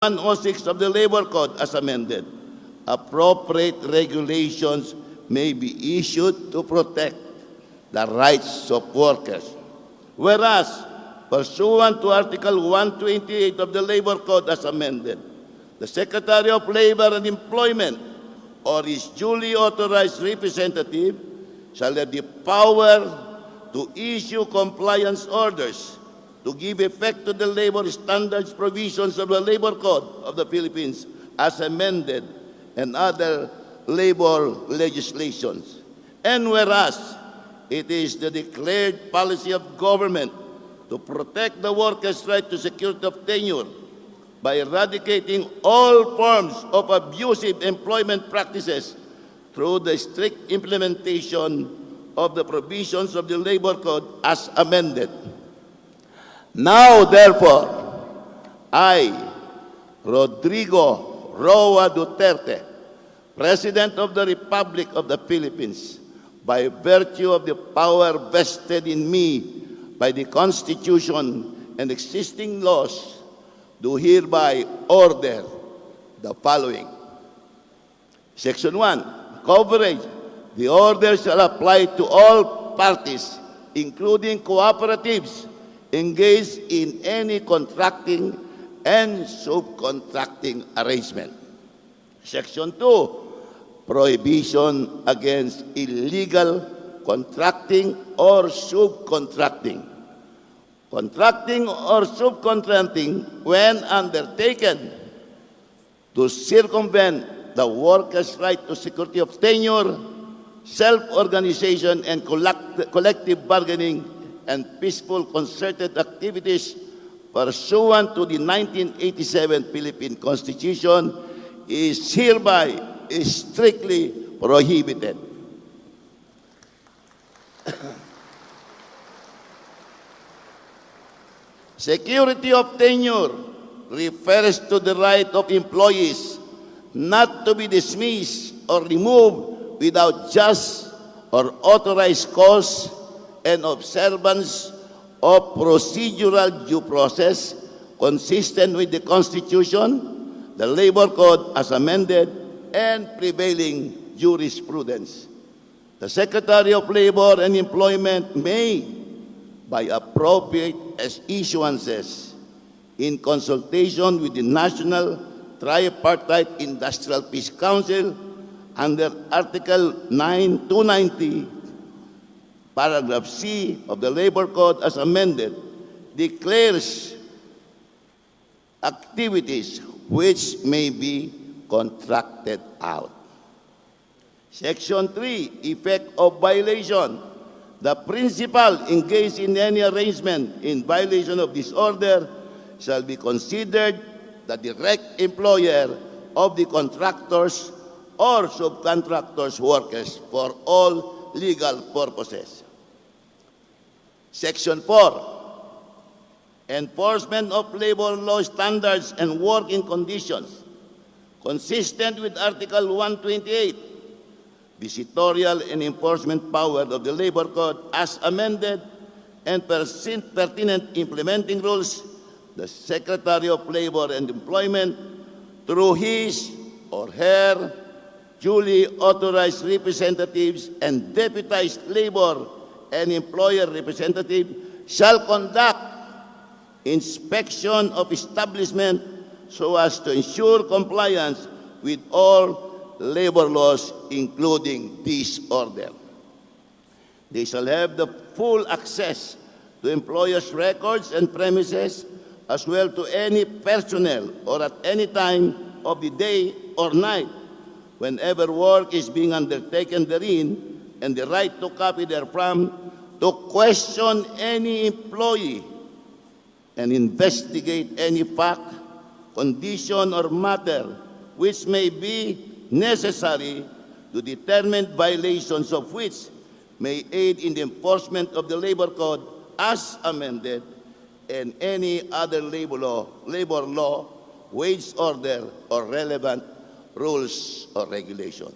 106 of the Labor Code as amended, appropriate regulations may be issued to protect the rights of workers. Whereas, pursuant to Article 128 of the Labor Code as amended, the Secretary of Labor and Employment or his duly authorized representative shall have the power to issue compliance orders to give effect to the labor standards provisions of the Labor Code of the Philippines as amended and other labor legislations. And whereas it is the declared policy of government to protect the workers' right to security of tenure by eradicating all forms of abusive employment practices through the strict implementation of the provisions of the Labor Code as amended. Now, therefore, I, Rodrigo Roa Duterte, President of the Republic of the Philippines, by virtue of the power vested in me by the Constitution and existing laws, do hereby order the following. Section 1, coverage. The order shall apply to all parties, including cooperatives, engaged in any contracting and subcontracting arrangement. Section 2, prohibition against illegal contracting or subcontracting. Contracting or subcontracting when undertaken to circumvent the workers' right to security of tenure, self-organization and collective bargaining, and peaceful concerted activities pursuant to the 1987 Philippine Constitution is hereby strictly prohibited. Security of tenure refers to the right of employees not to be dismissed or removed without just or authorized cause and observance of procedural due process consistent with the Constitution, the Labor Code as amended, and prevailing jurisprudence. The Secretary of Labor and Employment may, by appropriate issuances, in consultation with the National Tripartite Industrial Peace Council under Article 290, Paragraph C of the Labor Code as amended, declares activities which may be contracted out. Section 3, effect of violation. The principal engaged in any arrangement in violation of this order shall be considered the direct employer of the contractors or subcontractors' workers for all legal purposes. Section 4, enforcement of labor law standards and working conditions. Consistent with Article 128, visitorial and enforcement power of the Labor Code as amended and pertinent implementing rules, the Secretary of Labor and Employment, through his or her duly authorized representatives and deputized labor and employer representative, shall conduct inspection of establishment so as to ensure compliance with all labor laws, including this order. They shall have the full access to employers' records and premises, as well to any personnel or at any time of the day or night, whenever work is being undertaken therein, and the right to copy therefrom, to question any employee and investigate any fact, condition, or matter which may be necessary to determine violations of which may aid in the enforcement of the Labor Code as amended and any other labor law, wage order, or relevant rules or regulation.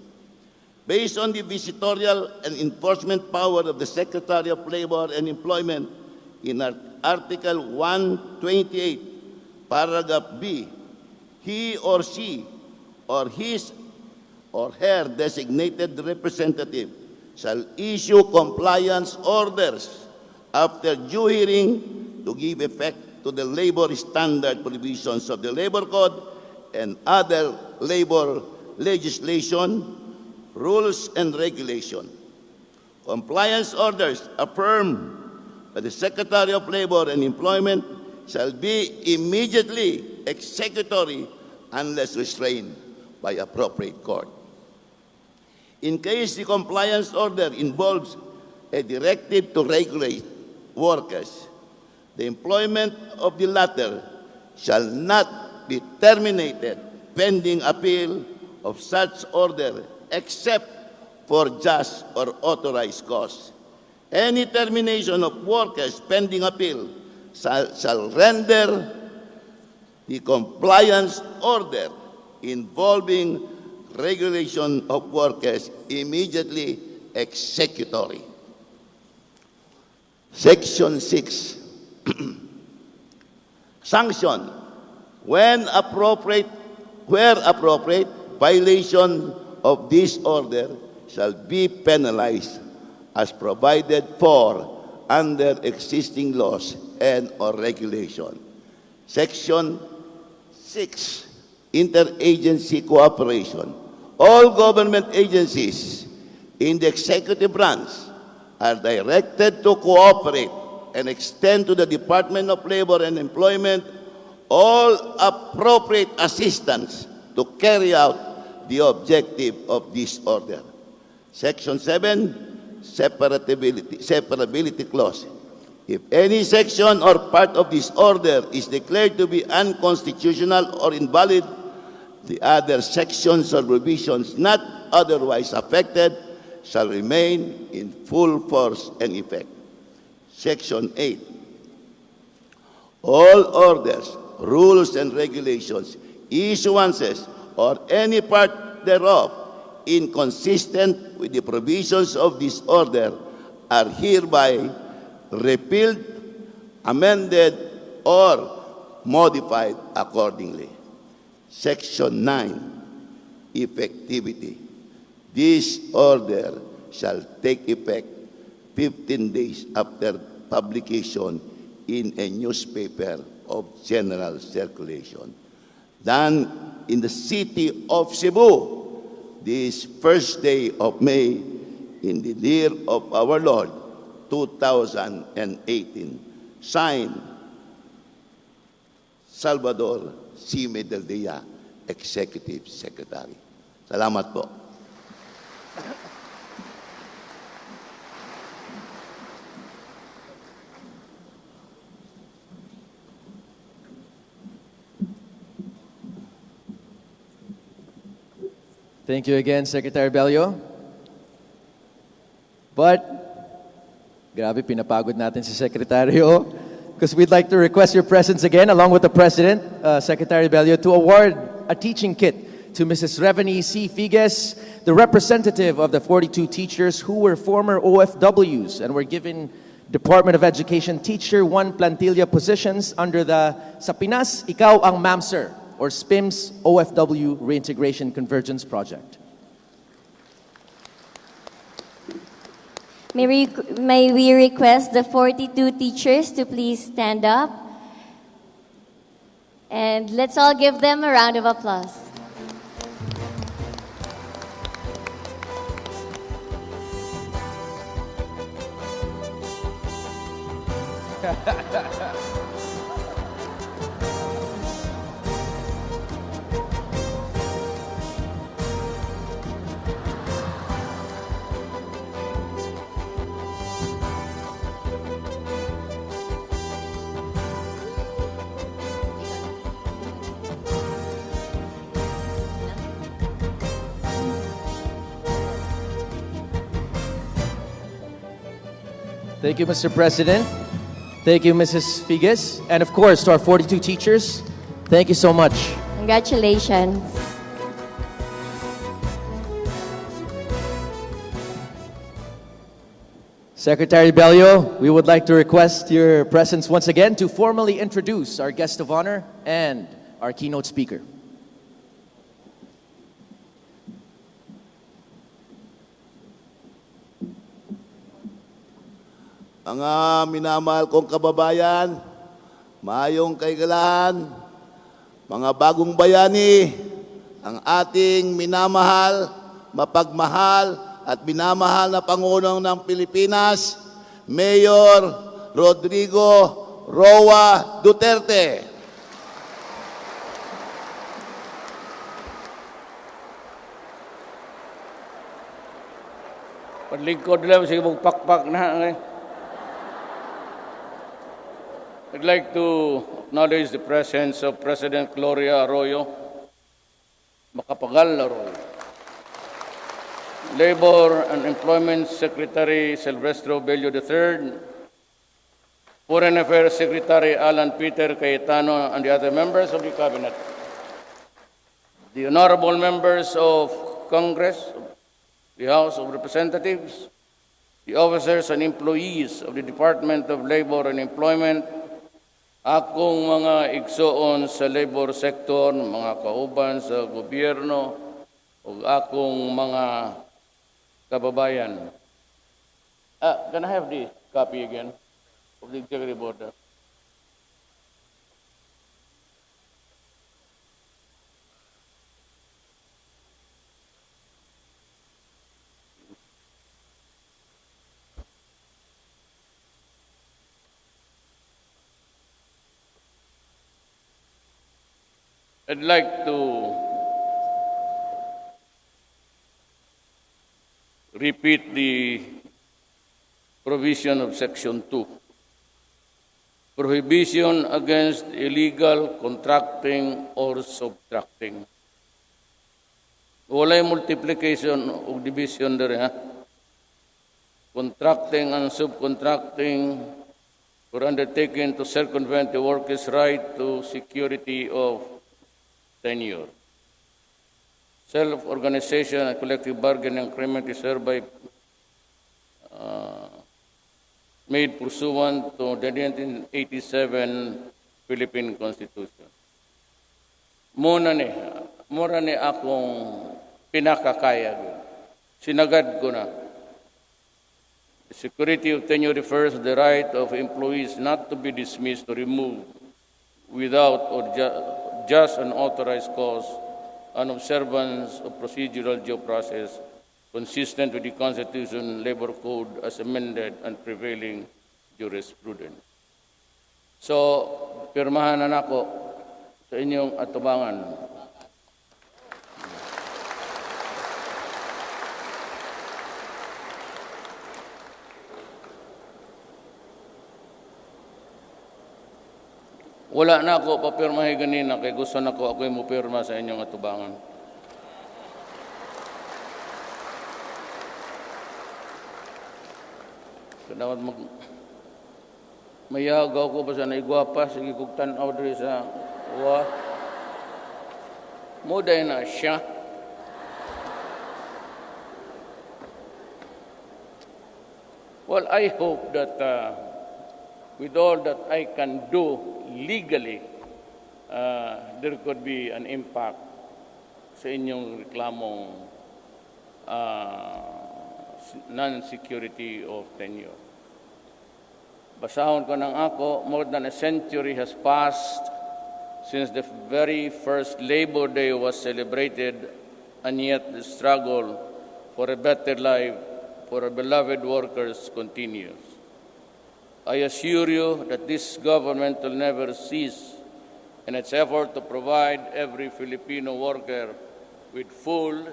Based on the visitorial and enforcement power of the Secretary of Labor and Employment in Article 128, Paragraph B, he or she or his or her designated representative shall issue compliance orders after due hearing to give effect to the labor standard provisions of the Labor Code and other labor legislation, rules, and regulation. Compliance orders affirmed by the Secretary of Labor and Employment shall be immediately executory unless restrained by appropriate court. In case the compliance order involves a directive to regulate workers, the employment of the latter shall not be terminated pending appeal of such order except for just or authorized cause. Any termination of workers pending appeal shall render the compliance order involving regulation of workers immediately executory. Section 6. Sanction. Where appropriate, violation of this order shall be penalized as provided for under existing laws and or regulation. Section 6. Interagency cooperation. All government agencies in the executive branch are directed to cooperate and extend to the Department of Labor and Employment all appropriate assistance to carry out the objective of this order. Section 7, separability clause. If any section or part of this order is declared to be unconstitutional or invalid, the other sections or provisions not otherwise affected shall remain in full force and effect. Section 8. All orders, rules, and regulations, issuances, or any part thereof inconsistent with the provisions of this order are hereby repealed, amended, or modified accordingly. Section 9. Effectivity. This order shall take effect 15 days after publication in a newspaper of general circulation. Done in the city of Cebu, this first day of May, in the year of our Lord, 2018. Signed, Salvador C. Medeldea, Executive Secretary. Salamat po. Thank you again, Secretary Bello. But, grabe, pinapagod natin si Secretario. Because we'd like to request your presence again, along with the President, Secretary Bello, to award a teaching kit to Mrs. Revany C. Figues, the representative of the 42 teachers who were former OFWs and were given Department of Education Teacher 1 plantilla positions under the Sa Pinas, Ikaw ang Mamser, or SPIMS OFW Reintegration Convergence Project. May we request the 42 teachers to please stand up? And let's all give them a round of applause. Thank you, Mr. President. Thank you, Mrs. Figues. And of course, to our 42 teachers, thank you so much. Congratulations. Secretary Bello, we would like to request your presence once again to formally introduce our guest of honor and our keynote speaker. mga minamahal kong kababayan, mayong kaigalan, mga bagong bayani, ang ating minamahal, mapagmahal at minamahal na Pangulong ng Pilipinas, Mayor Rodrigo Roa Duterte. Paglingkod lang, sige mong pakpak na. I'd like to acknowledge the presence of President Gloria Arroyo, Macapagal Arroyo, Labor and Employment Secretary Silvestro Bello III, Foreign Affairs Secretary Alan Peter Cayetano, and the other members of the Cabinet, the honorable members of Congress, the House of Representatives, the officers and employees of the Department of Labor and Employment, akong mga igsoon sa labor sector, mga kauban sa gobyerno, ug akong mga kababayan. Can I have the copy again of the executive order? I'd like to repeat the provision of Section 2. Prohibition against illegal contracting or subtracting. Walay multiplication o division dere, ha? Contracting and subcontracting were undertaken to circumvent the workers' right to security of tenure. Self-organization and collective bargaining agreement is hereby made pursuant to the 1987 Philippine Constitution. Mura ni akong pinakakaya. Sinagad ko na. The security of tenure refers to the right of employees not to be dismissed or removed without or just an authorized cause and observance of procedural due process consistent with the Constitution, Labor Code as amended and prevailing jurisprudence. So, pirmahan na nako sa inyong atubangan. Wala na ako papirmahin ganina kay gusto na ko ako'y mupirma sa inyong atubangan. Dapat mayagaw ko pa sa naigwapa, sige kong tanaw diri sa muday na siya. Well, I hope that with all that I can do legally, there could be an impact sa inyong reklamong non-security of tenure. Basahon ko ng ako, more than a century has passed since the very first Labor Day was celebrated, and yet the struggle for a better life for our beloved workers continues. I assure you that this government will never cease in its effort to provide every Filipino worker with full,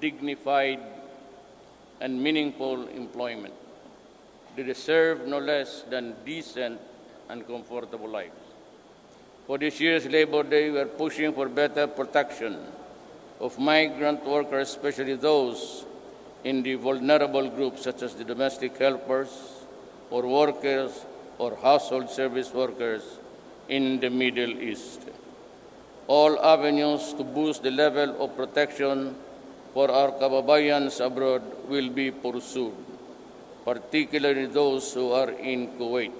dignified, and meaningful employment. They deserve no less than decent and comfortable lives. For this year's Labor Day, we are pushing for better protection of migrant workers, especially those in the vulnerable groups such as the domestic helpers or workers or household service workers in the Middle East. All avenues to boost the level of protection for our kababayans abroad will be pursued, particularly those who are in Kuwait.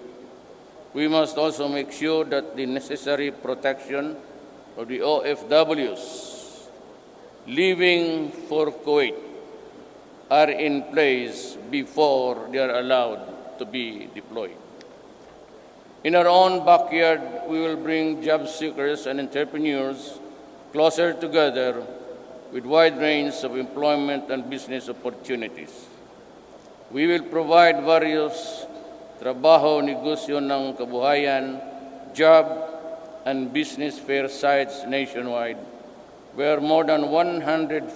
We must also make sure that the necessary protection of the OFWs leaving for Kuwait are in place before they are allowed to to be deployed. In our own backyard, we will bring job seekers and entrepreneurs closer together with wide range of employment and business opportunities. We will provide various trabaho, negosyo ng kabuhayan, job, and business fair sites nationwide, where more than 140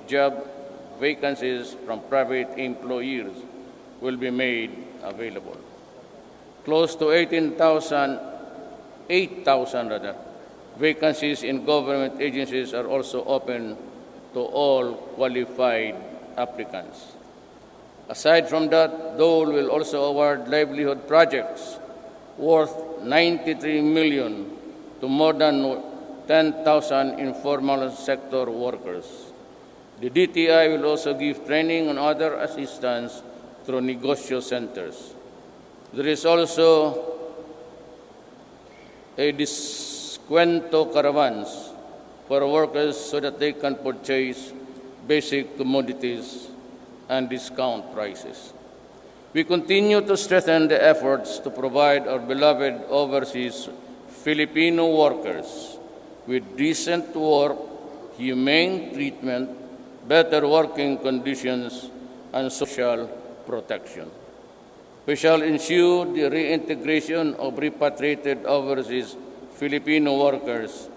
job vacancies from private employers will be made available. Close to 8,000 vacancies in government agencies are also open to all qualified applicants. Aside from that, Dole will also award livelihood projects worth 93 million to more than 10,000 informal sector workers. The DTI will also give training and other assistance through negosyo centers. There is also a descuento caravans for workers so that they can purchase basic commodities and discount prices. We continue to strengthen the efforts to provide our beloved overseas Filipino workers with decent work, humane treatment, better working conditions, and social protection. We shall ensure the reintegration of repatriated overseas Filipino workers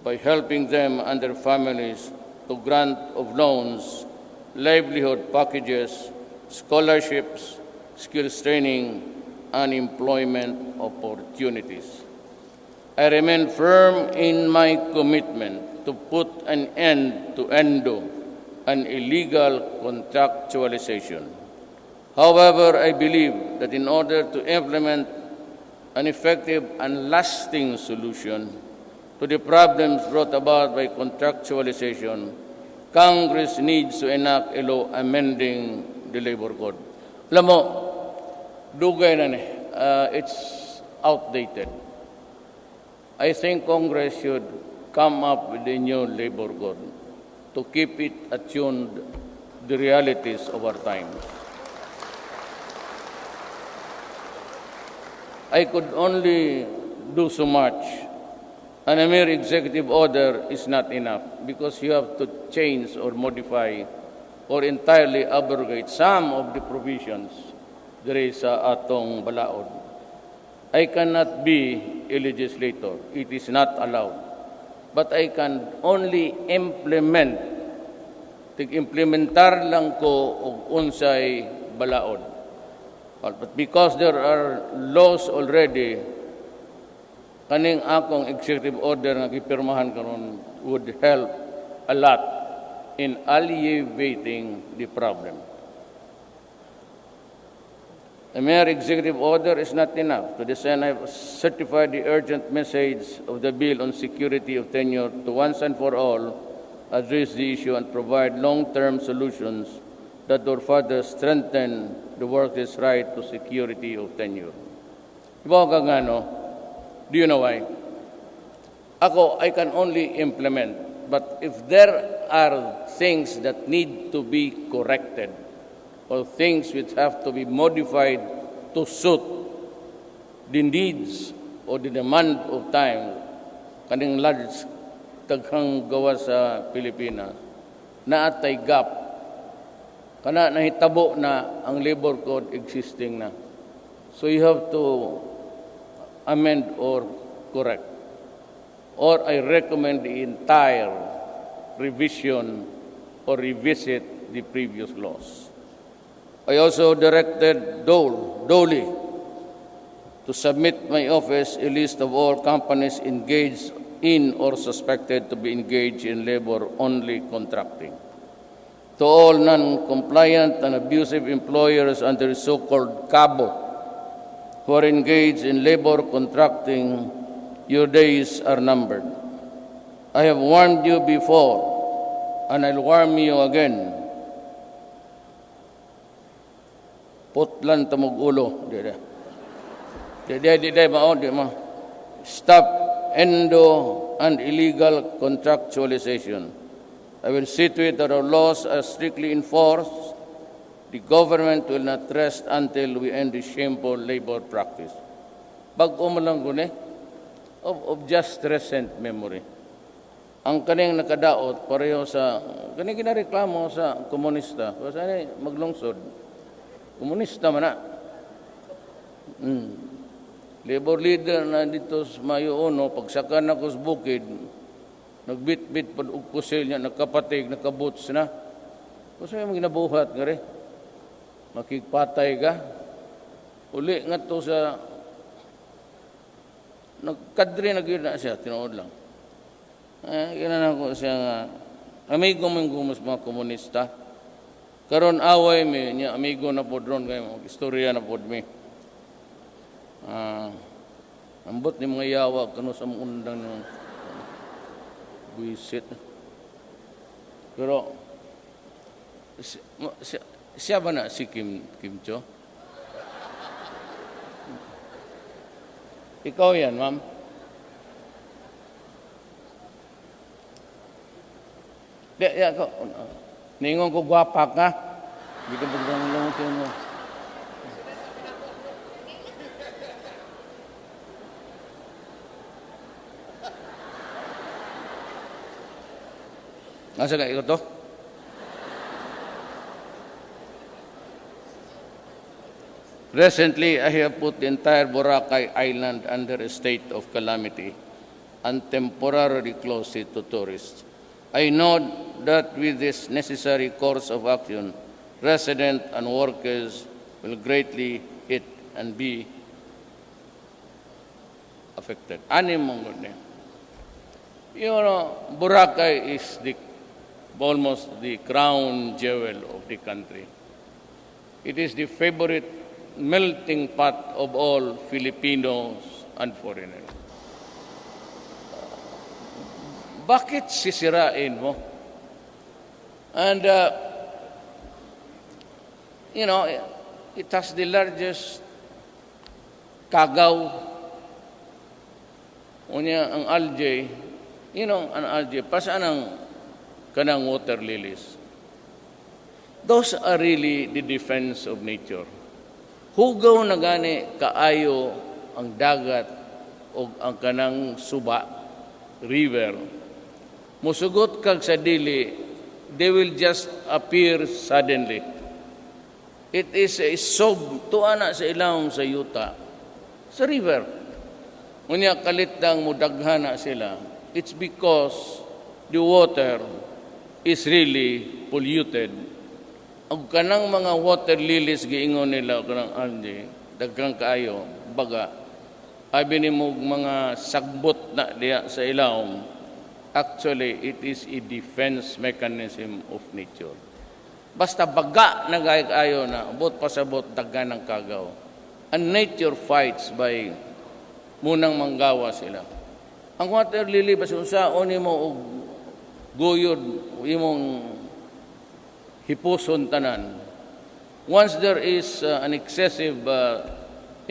by helping them and their families to grant of loans, livelihood packages, scholarships, skills training, and employment opportunities. I remain firm in my commitment to put an end to ENDO and illegal contractualization. However, I believe that in order to implement an effective and lasting solution to the problems brought about by contractualization, Congress needs to enact a law amending the labor code. Alam mo, dugay na it's outdated. I think Congress should come up with a new labor code to keep it attuned to the realities of our times. I could only do so much, and a mere executive order is not enough because you have to change or modify or entirely abrogate some of the provisions there is sa atong balaod. I cannot be a legislator. It is not allowed. But I can only implement. Tig-implementar lang ko og unsay balaod. But because there are laws already, kaning akong executive order nga gipirmahan karon would help a lot in alleviating the problem. A mere executive order is not enough. To this end, I have certified the urgent message of the bill on security of tenure to once and for all address the issue and provide long-term solutions that will further strengthen the workers' right to security of tenure. Ibaw ka nga, no? Do you know why? Ako, I can only implement. But if there are things that need to be corrected or things which have to be modified to suit the needs or the demand of time, kaning large taghang gawa sa Pilipinas, naatay gap, kana nahitabo na ang labor code existing na. So you have to amend or correct. Or I recommend the entire revision or revisit the previous laws. I also directed Dole to submit my office a list of all companies engaged in or suspected to be engaged in labor-only contracting. To all non-compliant and abusive employers under the so-called CABO who are engaged in labor contracting, your days are numbered. I have warned you before, and I'll warn you again. Putlan tamog ulo. Stop endo and illegal contractualization. I will see to it that our laws are strictly enforced, The government will not rest until we end the shameful labor practice. Bago mo lang guni, of just recent memory. Ang kaning nakadaot, pareho sa, kaning ginareklamo sa komunista, kasi maglungsod, komunista man na. Labor leader na dito sa Mayo Uno, pagsaka na ko sa bukid, nagbit-bit pa og pusil niya, nagkapatig, nagkabuts na. Kasi yung ginabuhat nga rin. Makikpatay ka. Uli nga to sa, nagkadri na gyud na siya, tinuod lang. Ginanan ko siya nga, amigo mo yung gumus mga komunista. Karon away mi, niya amigo na po dron, kayo, istorya na po mi. Ambot ni mga yawa, kano sa mga undang ng buisit. Pero, siya ba na si Kim Cho? Ikaw yan, ma'am. Di ako. Ningon ko gwapa ka. Hindi ka bagdang mo. Nasa ka ito to? Recently, I have put the entire Boracay Island under a state of calamity and temporarily closed it to tourists. I know that with this necessary course of action, residents and workers will greatly hit and be affected. Ano mong ganyan? You know, Boracay is almost the crown jewel of the country. It is the favorite melting pot of all Filipinos and foreigners. Bakit sisirain mo? And, you know, it has the largest kagaw. Unya, ang algae, you know, ang algae, pasaan ang kanang water lilies. Those are really the defense of nature. Hugaw na gani kaayo ang dagat o ang kanang suba, river. Musugot kag sa dili, they will just appear suddenly. It is a sob, tuana sa ilawom sa yuta, sa river. Unya kalitang mudaghana sila. It's because the water is really polluted. Ang kanang mga water lilies giingon nila kanang algae, daghang kaayo, baga, abi ni mo mga sagbot na diya sa ilawom. Actually, it is a defense mechanism of nature. Basta baga na kaayo na, abot pasabot daghan ng kagaw. And nature fights by munang manggawa sila. Ang water lily, basta unsaon mo og guyod, imong hipuson tanan. Once there is an excessive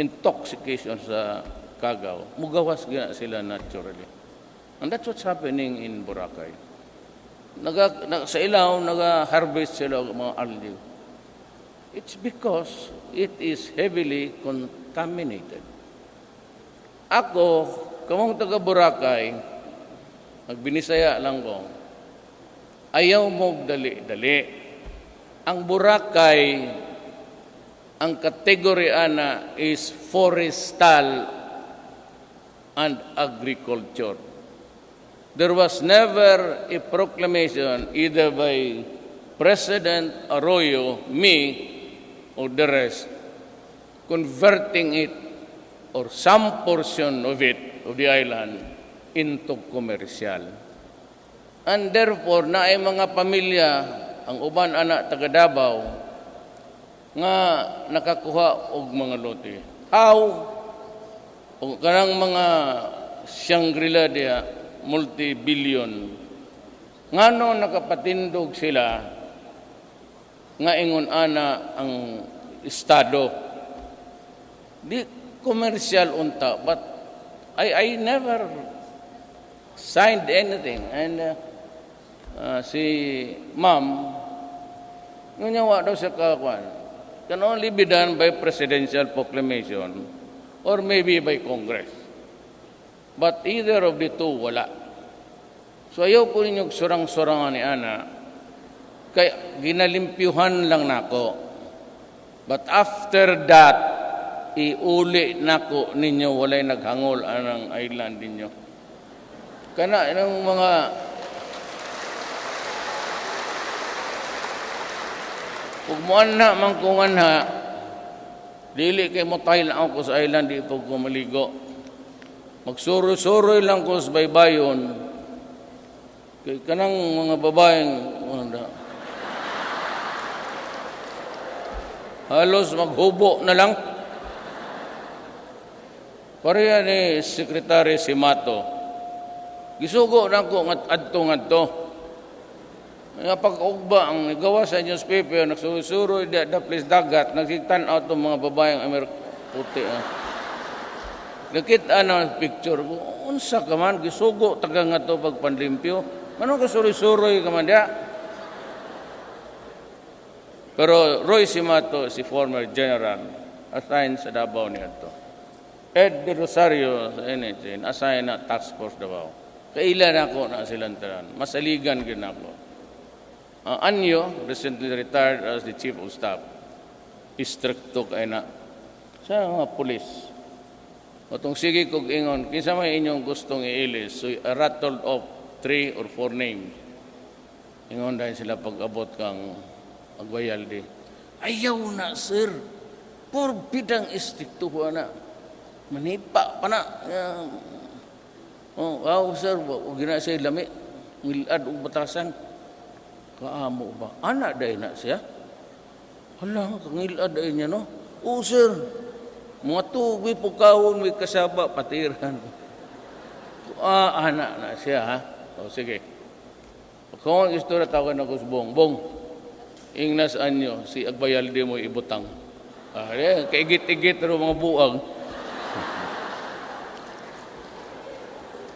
intoxication sa kagaw, mugawas gina sila naturally. And that's what's happening in Boracay. Sa ilaw, naga-harvest sila ng mga algae. It's because it is heavily contaminated. Ako, kamong taga Boracay, nagbinisaya lang ko, ayaw mo dali-dali. Ang Boracay, ang kategory ana is forestal and agriculture. There was never a proclamation either by President Arroyo, me, or the rest, converting it or some portion of it, of the island, into commercial. And therefore, na ay mga pamilya, ang uban anak taga Davao, nga nakakuha og mga lote. How? O kanang mga Shangri-La diya, multi-billion. Ngano nakapatindog sila nga ingon ana ang estado. Di commercial unta, but I never signed anything. And si ma'am, Ngunyawa daw sa kakuan. Can only be done by presidential proclamation or maybe by Congress. But either of the two, wala. So ayaw ko ninyong surang-surangan ni Ana. Kaya ginalimpyuhan lang nako. But after that, iuli nako ninyo, walay naghangol anang island ninyo. Kana ng mga pagmuan na mangkungan ha, dili kay mo tayo lang ako sa island, di po ko maligo. Magsuroy-suroy lang ko sa baybayon. Kay kanang mga babaeng, halos maghubo na lang. Pareha ni Secretary Simato. Gisugo na ko adto-ngadto. Nga pag-ugba ang nagawa sa newspaper, nagsusuroy da place dagat, nagsigtan-out ng mga babayang puti. Nakita na picture ko, unsa ka man, gisugo, taga nga to pagpanlimpyo. Manong kasuroy-suroy ka man dia? Pero Roy Simato, si former general, assigned sa Davao niya to. Ed De Rosario, sa NHN, assigned na task force Davao. Kailan ako na silantaran. Masaligan gin ako. Anyo, recently retired as the Chief of Staff, istrikto kay na sa mga pulis. Otong sige kog ingon, kinsa may inyong gustong iilis, so I rattled off 3 or 4 names. Ingon dahil sila pag-abot kang Agbayalde. Ayaw na, sir. Pidang istrikto ko na. Manipa pa na. Wow, sir, gina siya lami. Ngilad o batasan. Kaamo ba? Anak day na siya? Hala, kangilad day niya, no? Oo, sir. Mga tubi po kawon, may kasaba, patiran. Anak na siya, ha? O, sige. Kung ang istorya tawag na ko sa Bong, ingnas anyo, si Agbayalde mo ibutang. Kaigit-igit ro mga buang.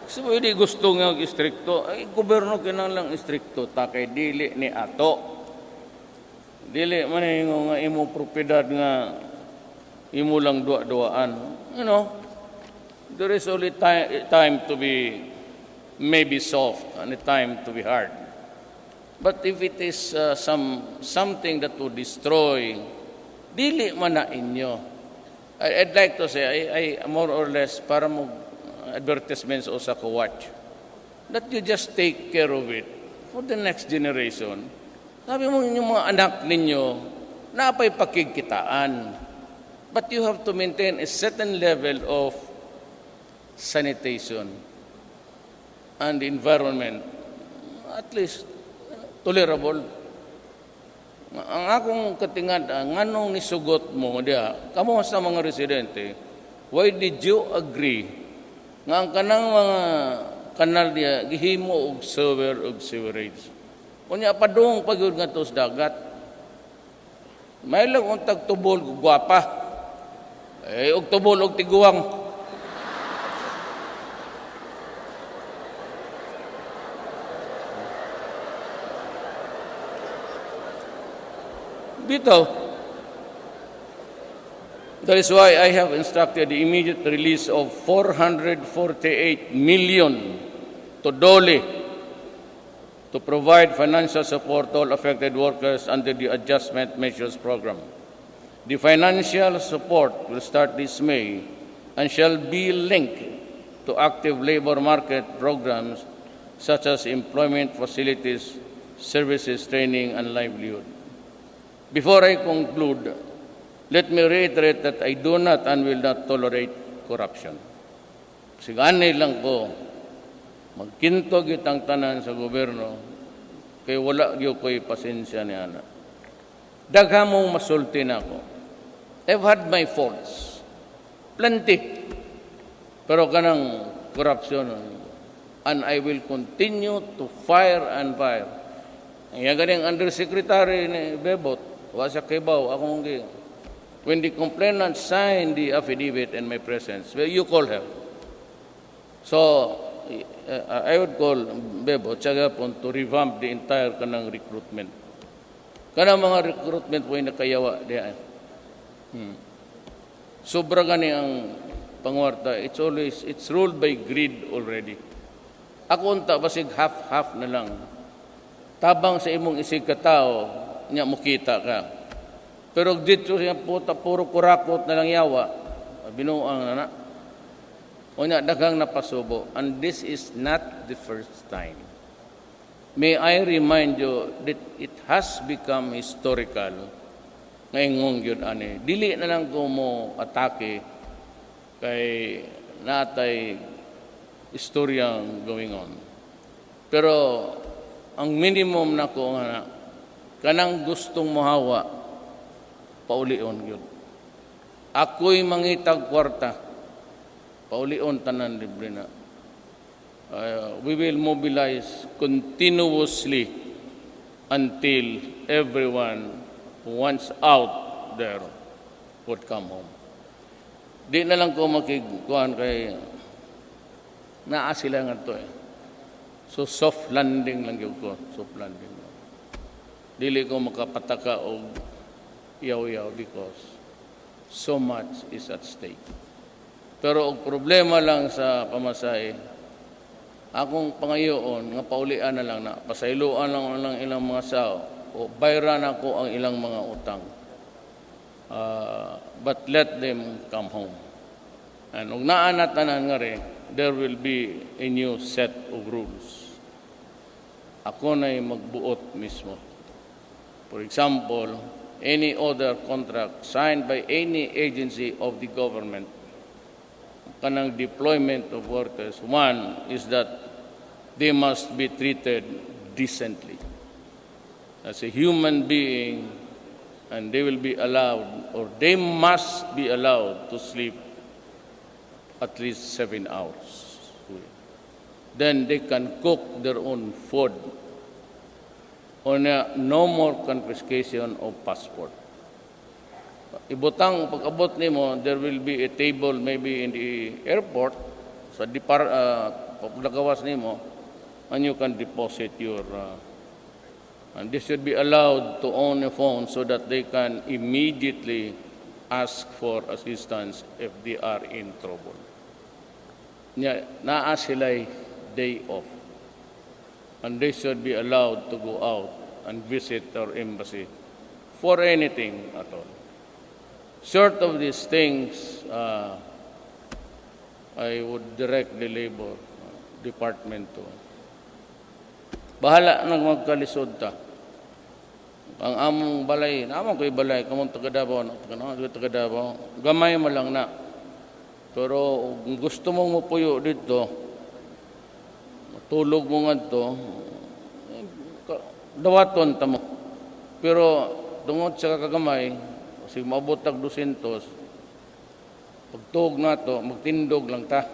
So, hindi gusto nga istrikto. Ay, gobyerno kinang lang istrikto. Takay dili ni ato. Dili man nga imo propiedad nga imo lang dua-duaan. You know, there is only time to be maybe soft and a time to be hard. But if it is something that would destroy, dili man na inyo. I'd like to say, I more or less, para mo advertisements o sa watch, that you just take care of it for the next generation. Sabi mo yung mga anak ninyo, napay pakigkitaan. But you have to maintain a certain level of sanitation and environment, at least tolerable. Ang akong katingad, nganong nisugot mo diya, kamo sa mga residente, why did you agree nga ang kanang mga kanal diya gihimo og sewer og sewerage? Unya padung pagyud nga tos dagat. May lang untag tubol gwapa. Og tubol og tiguang. Bitaw. That is why I have instructed the immediate release of 448 million to Dole to provide financial support to all affected workers under the Adjustment Measures Program. The financial support will start this May and shall be linked to active labor market programs such as employment facilities, services, training, and livelihood. Before I conclude, let me reiterate that I do not and will not tolerate corruption. Siganay lang ko, magkintog itang tanan sa gobyerno, kay wala gyud ko'y pasensya ni ana. Dagha mong masulti na ako. I've had my faults. Plenty. Pero kanang corruption, and I will continue to fire and fire. Ang ganing undersecretary ni Bebot, wasa kibaw, akong when the complainant signed the affidavit in my presence, well, you call her. So, I would call Bebo, Tsagapon, to revamp the entire kanang recruitment. Kana mga recruitment po yung nakayawa diyan. Sobra gani ang pangwarta. It's ruled by greed already. Ako unta basig half na lang. Tabang sa imong isig ka tao, nya mukita ka. Pero dito siya puta puro kurakot na lang yawa. Binuang na na. O nya daghang napasubo. And this is not the first time. May I remind you that it has become historical ngayong yun ani. Dili na lang ko mo atake kay natay istoryang going on. Pero ang minimum na ko nga kanang gustong mohawa paulion yun. Ako'y mangitag kwarta paulion tanan libre na. We will mobilize continuously until everyone who wants out there would come home. Di na lang ko makikuhan kay naa sila nga to eh. So soft landing lang yun ko. Soft landing. Dili ko makapataka o yaw-yaw because so much is at stake. Pero ang problema lang sa pamasahe, akong pangayoon nga paulian na lang na pasayloan lang ilang mga sao o bayran ako ang ilang mga utang. But let them come home. And kung naanatanan nga rin, there will be a new set of rules. Ako na'y magbuot mismo. For example, any other contract signed by any agency of the government, kanang deployment of workers, one is that they must be treated decently as a human being, and they will be allowed, or they must be allowed to sleep at least 7 hours. Then they can cook their own food. No more confiscation of passport. Ibutang pag-abot nimo, there will be a table maybe in the airport sa paglagawas nimo, and you can deposit your and this should be allowed to own a phone so that they can immediately ask for assistance if they are in trouble. Naa sila'y day off. And they should be allowed to go out and visit our embassy for anything at all. Short of these things, I would direct the Labor Department to bahala nang magkalisod ta. Ang among balay, naman ko'y balay, kamong taga Davao, taga Davao, gamay mo lang na. Pero kung gusto mong mapuyo dito, matulog mo nga ito, dawaton ta mo. Pero tungod sa kagamay, kasi maabot tag 200, pagtuog na to, magtindog lang ta.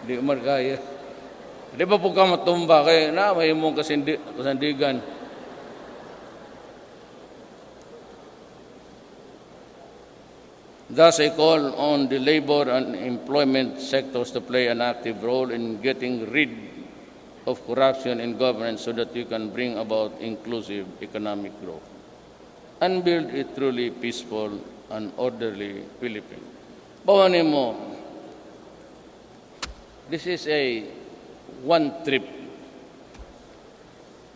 Di markaya. Di ba po ka matumba kay na may mong kasandigan. Thus, I call on the labor and employment sectors to play an active role in getting rid of corruption in governance so that you can bring about inclusive economic growth and build a truly peaceful and orderly Philippines. Bawanin mo, this is a one trip.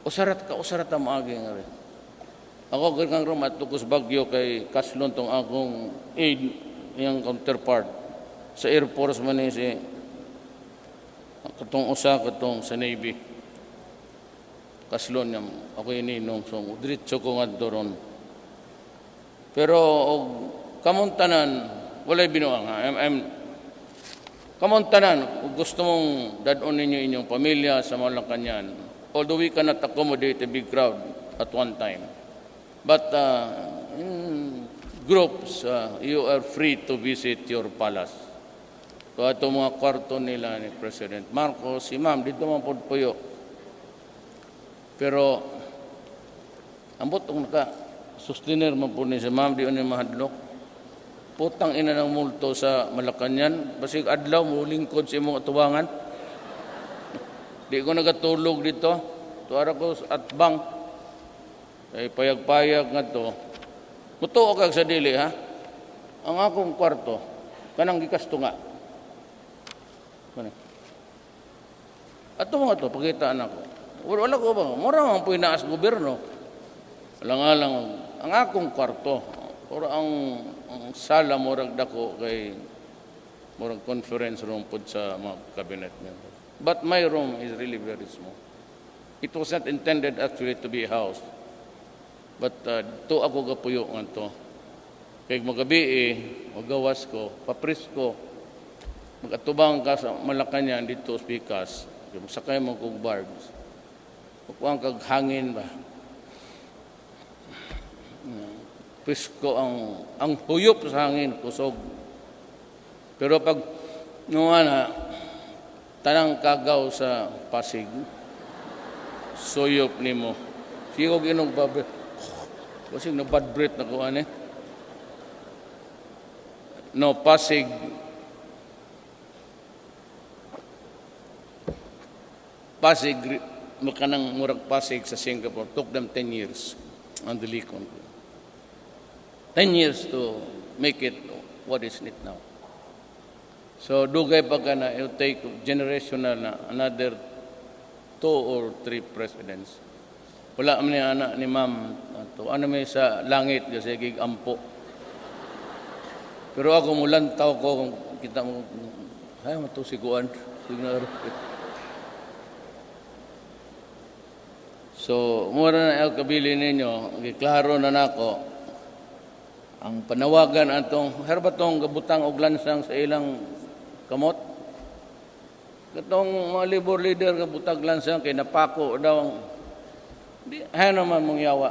Usarat ang maagi nga rin. Ako kang rumat tukos bagyo kay kaslon tong akong aid, yung counterpart sa Air Force man si katong usa katong sa Navy. Kaslon niya, ako ininong, so diretso ko nga doron. Pero kamuntanan, walay binuang ha. Kamuntanan, kung gusto mong dadon ninyo inyong pamilya sa Malacanang, although we cannot accommodate a big crowd at one time. But in groups, you are free to visit your palace. So ito mga kwarto nila ni President Marcos, si Ma'am, dito man po puyo. Pero, ambot kung sustainer man po ni si Ma'am, di yun yung mahadlok. Putang ina ng multo sa Malacanang, basig adlaw mo lingkod sa imong atubangan. Di ko nagatulog dito. Tuara ko at bang. Kay payag-payag nga to. Mutuo kag sa dili, ha? Ang akong kwarto, kanang gikasto nga. Ato mga to, pakitaan ako. Wala ko ba? Mura ang pinaas gobyerno. Wala nga lang, ang akong kwarto, or ang sala murag dako kay murag conference room po sa mga cabinet members. But my room is really very small. It was not intended actually to be a house. But to ako kapuyo nga to. Kaya magabi magawas ko, papris ko, magatubang ka sa Malacanang dito speakers, sakay mo kong barbs. Kukuha kag hangin ba? Pisko ang huyop sa hangin, kusog. Pero pag na tanang kagaw sa Pasig, suyop nimo. Sigog inong babre. Kasi na bad breath na ko No, Pasig. Pasig, makanang murag Pasig sa Singapore. Took them 10 years on the Likon. 10 years to make it what is it now. So, dugay pa ka na, it'll take generational na another 2 or 3 presidents. Wala man ni anak ni ma'am. Ano may sa langit kasi gigampo. Pero ako mulantaw ko kung kita mo, ay matusiguan. So, mura na ang kabili ninyo, giklaro na nako. Ang panawagan atong herbatong gabutang og lansang sa ilang kamot. Katong mga labor leader gabutag lansang kay napako daw. Di naman mong yawa.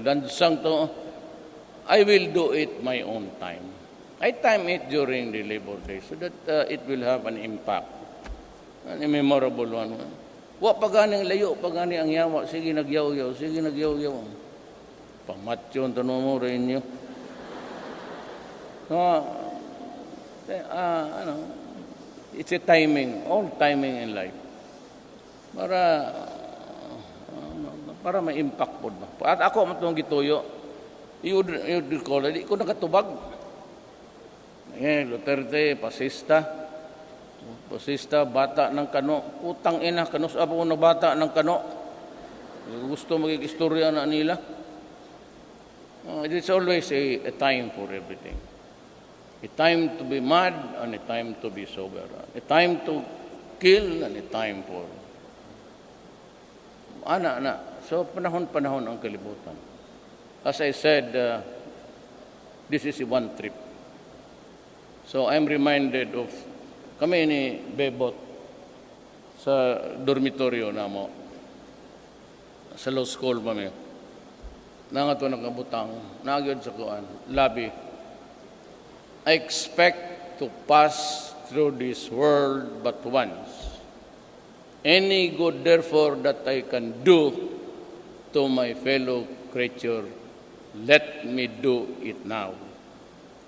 Lansang to, I will do it my own time. I time it during the labor day so that it will have an impact. An memorable one. Wa pa ganing layo, pa gani ang yawa. Sige nagyaw-yaw, sige nagyaw-yaw. Pamatyon tanong mo rin nyo. It's a timing, all timing in life. Para may impact po ba. At ako matong gituyo, you recall, di ko nakatubag. Duterte, pasista, bata ng kano. Utang ina, kanus ako na bata ng kano. Gusto magig-istorya na nila. It's always a time for everything. A time to be mad and a time to be sober. A time to kill and a time for... So, panahon ang kalibutan. As I said, this is one trip. So, I'm reminded of kami ni Bebot sa dormitoryo na mo. Sa law school kami. Nangato nakabutang, nagyod sa kuan, labi. I expect to pass through this world but once. Any good, therefore, that I can do to my fellow creature, let me do it now.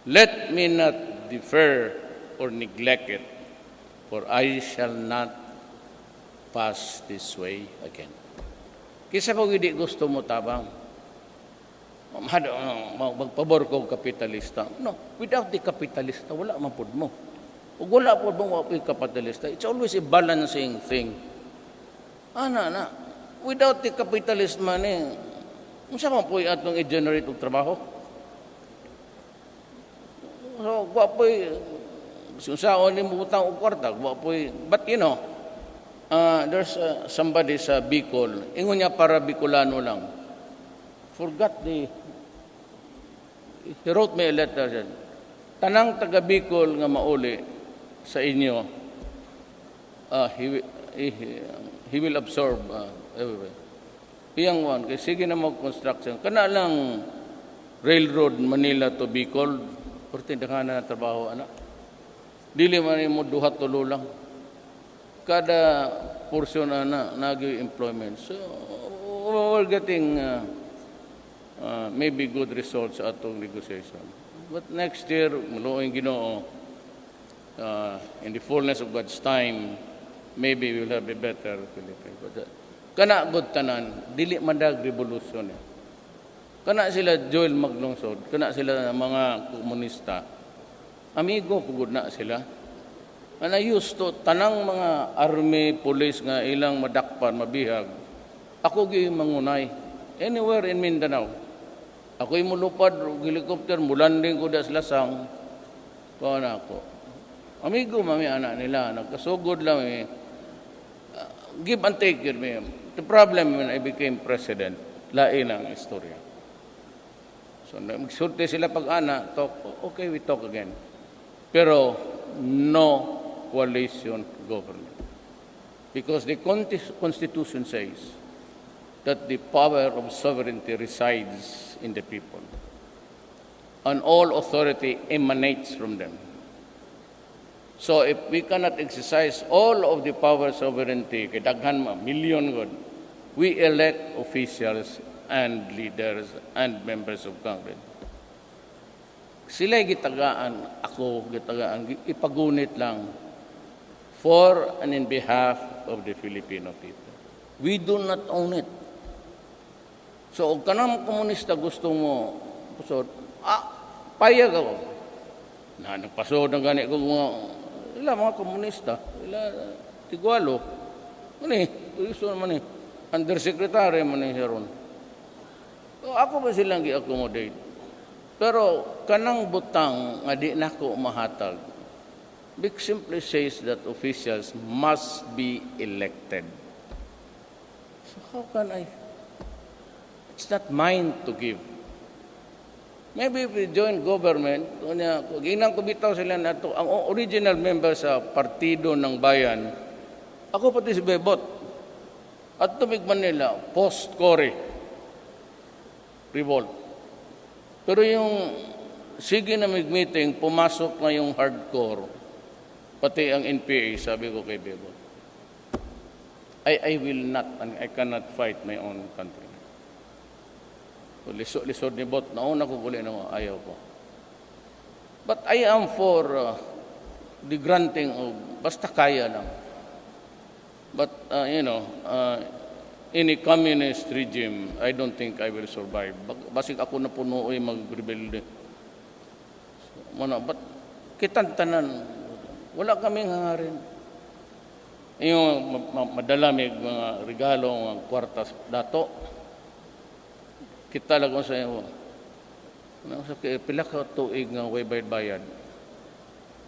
Let me not defer or neglect it, for I shall not pass this way again. Kisa kung hindi gusto mo tabang, magpabor ko kapitalista. No, without the kapitalista, wala man pud mo. Ug wala pud mo wa kapitalista. It's always a balancing thing. Without the capitalist man unsa man po atong i-generate og trabaho? So, wapoy susaon ni mo utang og kwarta, wapoy. But there's somebody sa Bicol, ingon niya para Bicolano lang. Forgot he wrote me a letter. Said, tanang taga Bicol nga mauli sa inyo, he will absorb everywhere. Iyang one, kaya sige na mag-construction. Kana lang railroad Manila to Bicol, porti na na trabaho, anak. Dili man mo duhat tulo lang. Kada portion na nag-employment. So, we're getting maybe good results sa atong negotiation. But next year, maluoy Ginoo, in the fullness of God's time, maybe we'll have a better Philippines. But kana gud tanan, dili mandag revolution. Kana sila Joel maglungsod, kana sila mga komunista. Amigo pugod na sila. Ana used to tanang mga army, police nga ilang madakpan, mabihag. Ako gi mangunay anywhere in Mindanao. Ako mulupad og helicopter, mulanding ko da sa Lasang. Kuha na ako. Amigo mami anak nila, nagkasugod lang eh. Give and take yun. The problem when I became president, lain ang istorya. So, magsulti sila pag-ana, talk, okay, we talk again. Pero, no coalition government. Because the Constitution says that the power of sovereignty resides in the people. And all authority emanates from them. So if we cannot exercise all of the power of sovereignty, kay daghan million god, we elect officials and leaders and members of Congress. Sila gitagaan, ako gitagaan, ipagunit lang for and in behalf of the Filipino people. We do not own it. So, kung kanang komunista gusto mo, pasod, payag ako. Nagpasod ng gani ko mga komunista, Tigualo. Gusto naman undersecretary man ron. So, ako ba silang gi-accommodate? Pero kanang butang nga di nako mahatag, Big simply says that officials must be elected. So how can I? It's not mine to give. Maybe if we join government, ginang kubitaw sila na ito, ang original member sa partido ng bayan, ako pati si Bebot. At tumigman nila, post-Cory, revolt. Pero yung sige na meeting, pumasok na yung hardcore, pati ang NPA, sabi ko kay Bebot, I will not, and I cannot fight my own country. So, lisod ni Bot, nauna ko uli na ayaw ko. But I am for the granting of, basta kaya lang. But, in a communist regime, I don't think I will survive. Basig ako na puno ay mag-rebelde. But kitantanan, wala kaming hangarin. Yung madalamig mga regalo, mga kwartas, dato. Kita lang ko sa iyo. Pila ka tuig nga way bayad.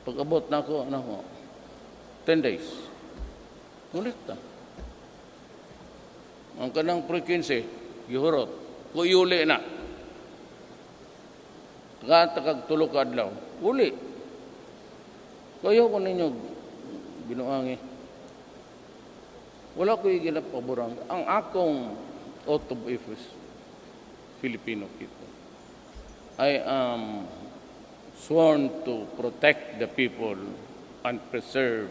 Pag abot na ako, 10 days. Ulit na. Ang kanang pre-15, gihurot. Kuyuli na. Takag tulog ka adlaw. Uli. Kaya ko ninyo binuangi. Wala ko yung ginapaborang. Ang akong oath of office, Filipino people. I am sworn to protect the people and preserve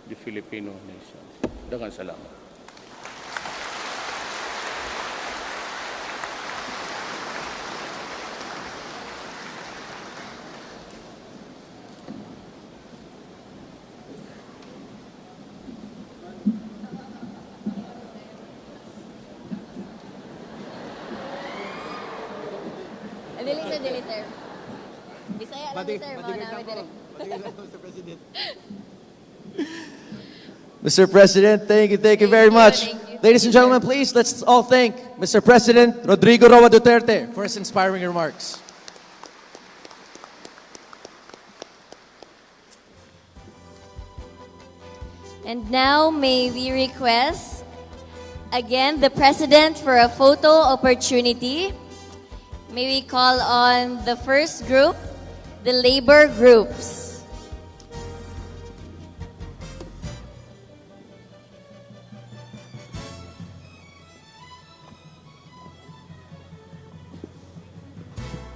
the Filipino nation. Daghang salamat. Dili, sir. Bisaya lang, sir. Mr. President. Mr. President, thank you very much. Thank you. Ladies and gentlemen, please, let's all thank Mr. President Rodrigo Roa Duterte for his inspiring remarks. And now, may we request, again, the President for a photo opportunity. May we call on the first group, the labor groups.